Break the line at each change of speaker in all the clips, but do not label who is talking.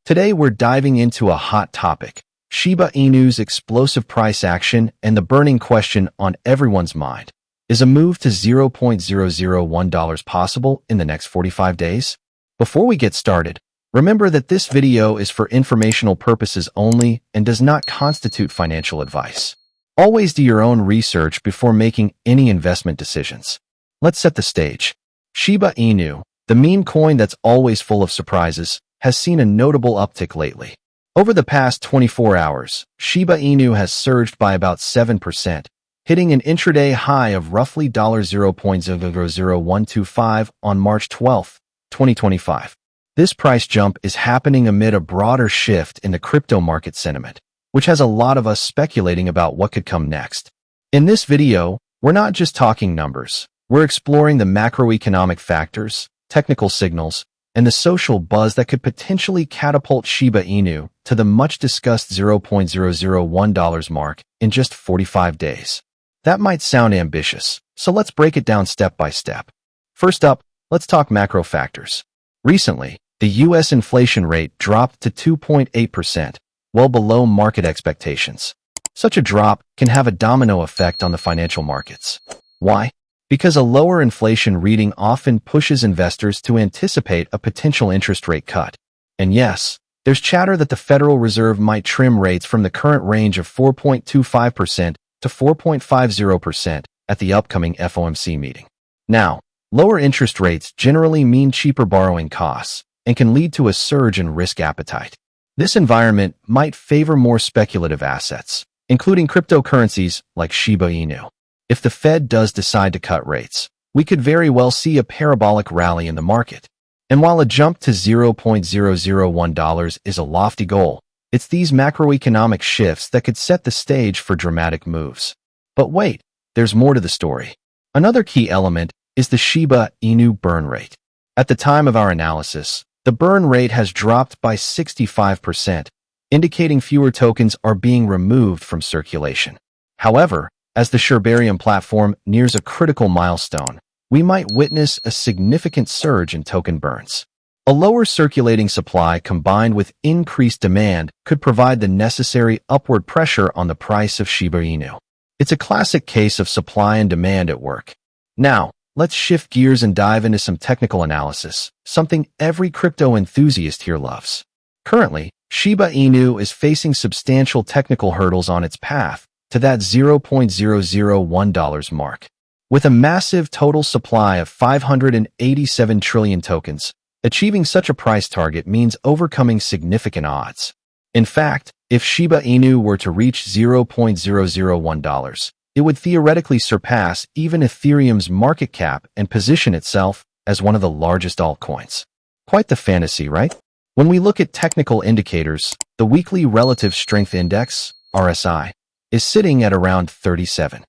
Today we're diving into a hot topic, Shiba Inu's explosive price action and the burning question on everyone's mind. Is a move to $0.001 possible in the next 45 days? Before we get started, remember that this video is for informational purposes only and does not constitute financial advice. Always do your own research before making any investment decisions. Let's set the stage. Shiba Inu, the meme coin that's always full of surprises, has seen a notable uptick lately. Over the past 24 hours, Shiba Inu has surged by about 7%, hitting an intraday high of roughly $0.00125 on March 12, 2025. This price jump is happening amid a broader shift in the crypto market sentiment, which has a lot of us speculating about what could come next. In this video, we're not just talking numbers. We're exploring the macroeconomic factors, technical signals, and the social buzz that could potentially catapult Shiba Inu to the much-discussed $0.001 mark in just 45 days. That might sound ambitious, so let's break it down step by step. First up, let's talk macro factors. Recently, the U.S. inflation rate dropped to 2.8%, well below market expectations. Such a drop can have a domino effect on the financial markets. Why? Because a lower inflation reading often pushes investors to anticipate a potential interest rate cut. And yes, there's chatter that the Federal Reserve might trim rates from the current range of 4.25% to 4.50% at the upcoming FOMC meeting. Now, lower interest rates generally mean cheaper borrowing costs and can lead to a surge in risk appetite. This environment might favor more speculative assets, including cryptocurrencies like Shiba Inu. If the Fed does decide to cut rates, we could very well see a parabolic rally in the market. And while a jump to $0.001 is a lofty goal, it's these macroeconomic shifts that could set the stage for dramatic moves. But wait, there's more to the story. Another key element is the Shiba Inu burn rate. At the time of our analysis, the burn rate has dropped by 65%, indicating fewer tokens are being removed from circulation. However, as the Shibarium platform nears a critical milestone, we might witness a significant surge in token burns. A lower circulating supply combined with increased demand could provide the necessary upward pressure on the price of Shiba Inu. It's a classic case of supply and demand at work. Now, let's shift gears and dive into some technical analysis, something every crypto enthusiast here loves. Currently, Shiba Inu is facing substantial technical hurdles on its path to that $0.001 mark. With a massive total supply of 587 trillion tokens, achieving such a price target means overcoming significant odds. In fact, if Shiba Inu were to reach $0.001, it would theoretically surpass even Ethereum's market cap and position itself as one of the largest altcoins. Quite the fantasy, right? When we look at technical indicators, the weekly relative strength index, RSI, is sitting at around 37.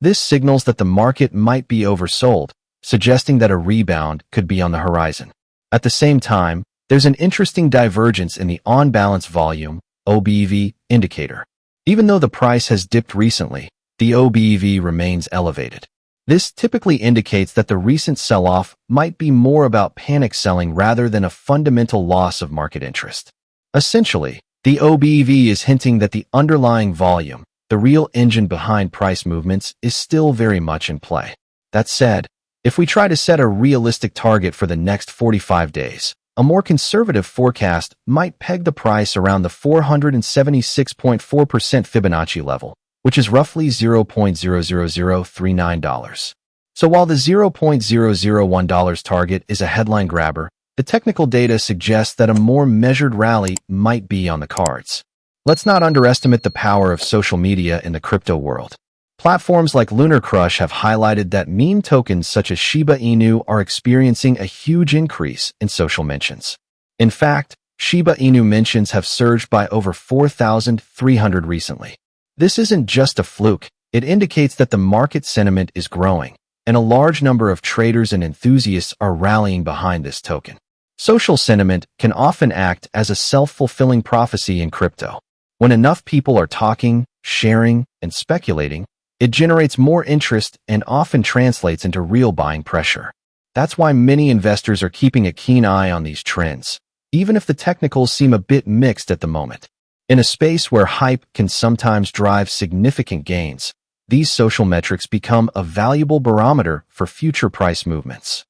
This signals that the market might be oversold, suggesting that a rebound could be on the horizon. At the same time, there's an interesting divergence in the on-balance volume, OBV, indicator. Even though the price has dipped recently, the OBV remains elevated. This typically indicates that the recent sell-off might be more about panic selling rather than a fundamental loss of market interest. Essentially, the OBV is hinting that the underlying volume, the real engine behind price movements, is still very much in play. That said, if we try to set a realistic target for the next 45 days, a more conservative forecast might peg the price around the 476.4% Fibonacci level, which is roughly $0.00039. So while the $0.001 target is a headline grabber, the technical data suggests that a more measured rally might be on the cards. Let's not underestimate the power of social media in the crypto world. Platforms like Lunar Crush have highlighted that meme tokens such as Shiba Inu are experiencing a huge increase in social mentions. In fact, Shiba Inu mentions have surged by over 4,300 recently. This isn't just a fluke, it indicates that the market sentiment is growing, and a large number of traders and enthusiasts are rallying behind this token. Social sentiment can often act as a self-fulfilling prophecy in crypto. When enough people are talking, sharing, and speculating, it generates more interest and often translates into real buying pressure. That's why many investors are keeping a keen eye on these trends, even if the technicals seem a bit mixed at the moment. In a space where hype can sometimes drive significant gains, these social metrics become a valuable barometer for future price movements.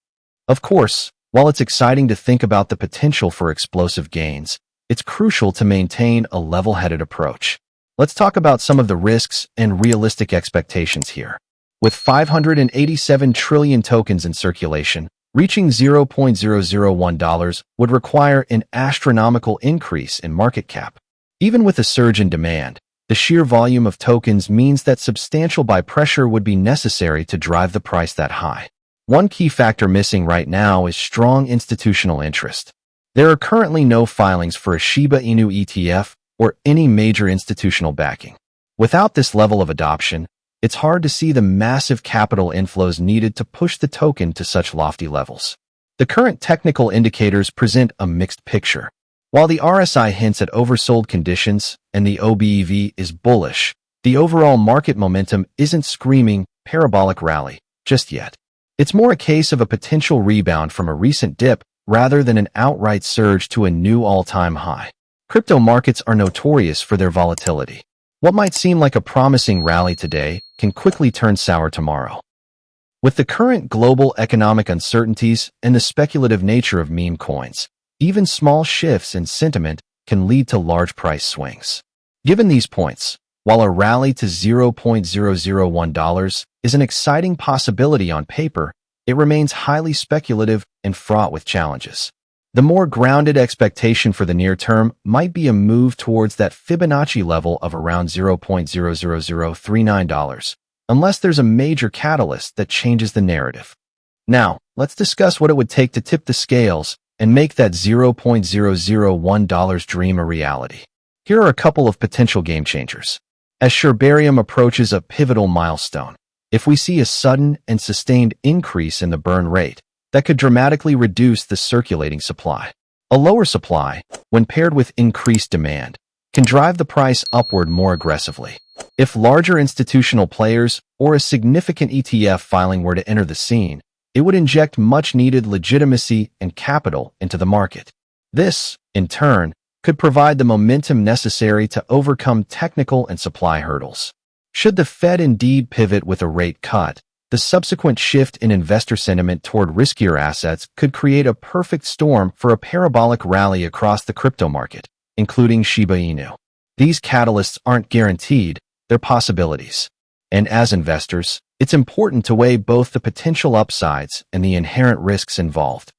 Of course, while it's exciting to think about the potential for explosive gains, it's crucial to maintain a level-headed approach. Let's talk about some of the risks and realistic expectations here. With 587 trillion tokens in circulation, reaching $0.001 would require an astronomical increase in market cap. Even with a surge in demand, the sheer volume of tokens means that substantial buy pressure would be necessary to drive the price that high. One key factor missing right now is strong institutional interest. There are currently no filings for a Shiba Inu ETF or any major institutional backing. Without this level of adoption, it's hard to see the massive capital inflows needed to push the token to such lofty levels. The current technical indicators present a mixed picture. While the RSI hints at oversold conditions and the OBEV is bullish, the overall market momentum isn't screaming parabolic rally just yet. It's more a case of a potential rebound from a recent dip rather than an outright surge to a new all-time high. Crypto markets are notorious for their volatility. What might seem like a promising rally today can quickly turn sour tomorrow. With the current global economic uncertainties and the speculative nature of meme coins, even small shifts in sentiment can lead to large price swings. Given these points, while a rally to $0.001 is an exciting possibility on paper, it remains highly speculative and fraught with challenges. The more grounded expectation for the near term might be a move towards that Fibonacci level of around $0.00039, unless there's a major catalyst that changes the narrative. Now, let's discuss what it would take to tip the scales and make that $0.001 dream a reality. Here are a couple of potential game changers. As Sherbarium approaches a pivotal milestone, if we see a sudden and sustained increase in the burn rate, that could dramatically reduce the circulating supply. A lower supply, when paired with increased demand, can drive the price upward more aggressively. If larger institutional players or a significant ETF filing were to enter the scene, it would inject much-needed legitimacy and capital into the market. This, in turn, could provide the momentum necessary to overcome technical and supply hurdles. Should the Fed indeed pivot with a rate cut, the subsequent shift in investor sentiment toward riskier assets could create a perfect storm for a parabolic rally across the crypto market, including Shiba Inu. These catalysts aren't guaranteed, they're possibilities. And as investors, it's important to weigh both the potential upsides and the inherent risks involved.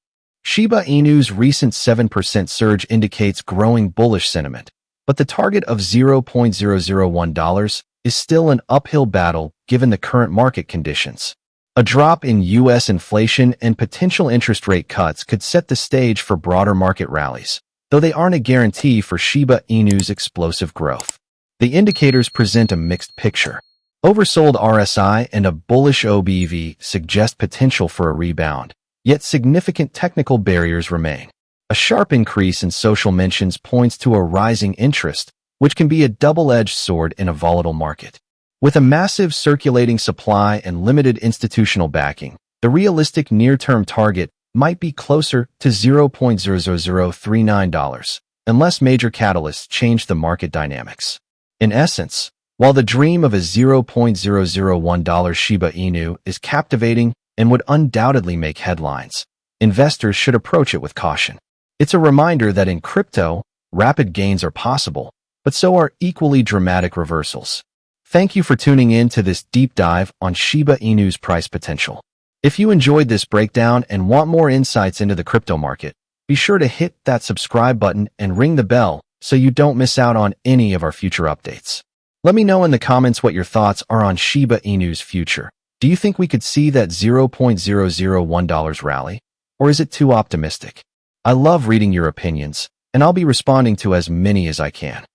Shiba Inu's recent 7% surge indicates growing bullish sentiment, but the target of $0.001 is still an uphill battle given the current market conditions. A drop in U.S. inflation and potential interest rate cuts could set the stage for broader market rallies, though they aren't a guarantee for Shiba Inu's explosive growth. The indicators present a mixed picture. Oversold RSI and a bullish OBV suggest potential for a rebound, yet significant technical barriers remain. A sharp increase in social mentions points to a rising interest, which can be a double-edged sword in a volatile market. With a massive circulating supply and limited institutional backing, the realistic near-term target might be closer to $0.00039, unless major catalysts change the market dynamics. In essence, while the dream of a $0.001 Shiba Inu is captivating and would undoubtedly make headlines, investors should approach it with caution. It's a reminder that in crypto, rapid gains are possible, but so are equally dramatic reversals. Thank you for tuning in to this deep dive on Shiba Inu's price potential. If you enjoyed this breakdown and want more insights into the crypto market, be sure to hit that subscribe button and ring the bell so you don't miss out on any of our future updates. Let me know in the comments what your thoughts are on Shiba Inu's future. Do you think we could see that $0.001 rally? Or is it too optimistic? I love reading your opinions, and I'll be responding to as many as I can.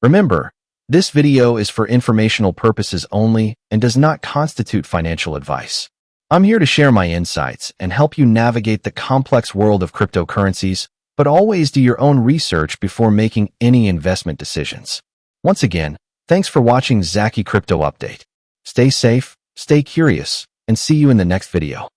Remember, this video is for informational purposes only and does not constitute financial advice. I'm here to share my insights and help you navigate the complex world of cryptocurrencies, but always do your own research before making any investment decisions. Once again, thanks for watching Zaki Crypto Update. Stay safe, stay curious, and see you in the next video.